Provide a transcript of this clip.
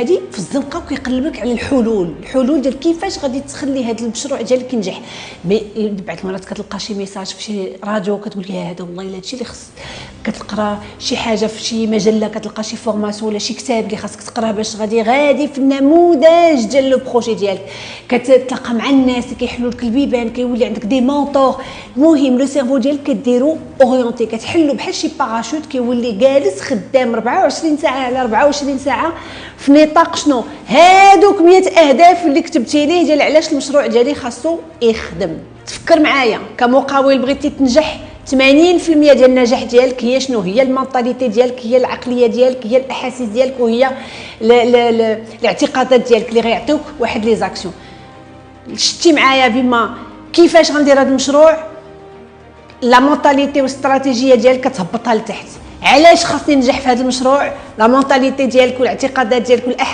هادي في الزنقه وكيقلبك على الحلول ديال كيفاش غادي تخلي هذا المشروع ديالك ينجح. بعض المرات كتلقى شي ميساج في شي راديو كتقول لك هذا والله الا هادشي اللي خص، كتقرا شي حاجه في شي مجله، كتلقى شي فورماسيون ولا شي كتاب اللي خاصك تقراه باش غادي في النموذج ديال لو بروجي ديالك. كتتلاقى مع الناس اللي كيحلوا لك البيبان، كيولي عندك دي مونطور. المهم لو سيرفو ديالك كديرو اورينتي، كتحلو بحال شي باراشوت، كيولي جالس خدام 24 ساعه على 24 ساعه في نطاق شنو هادوك 100 اهداف اللي كتبتي ليه ديال علاش المشروع ديالي خاصو يخدم. تفكر معايا كمقاول بغيتي تنجح، 80% ديال النجاح ديالك هي شنو؟ هي المونطاليتي ديالك، هي العقليه ديالك، هي الاحاسيس ديالك، وهي الاعتقادات ديالك اللي غيعطيوك واحد لي زاكسيون. شتي معايا بما كيفاش غندير هذا المشروع؟ لا مونطاليتي والاستراتيجيه ديالك كتهبطها لتحت. علاش خاصني ننجح في هذا المشروع؟ لا مونطاليتي ديالك والاعتقادات ديالك والاحاسيس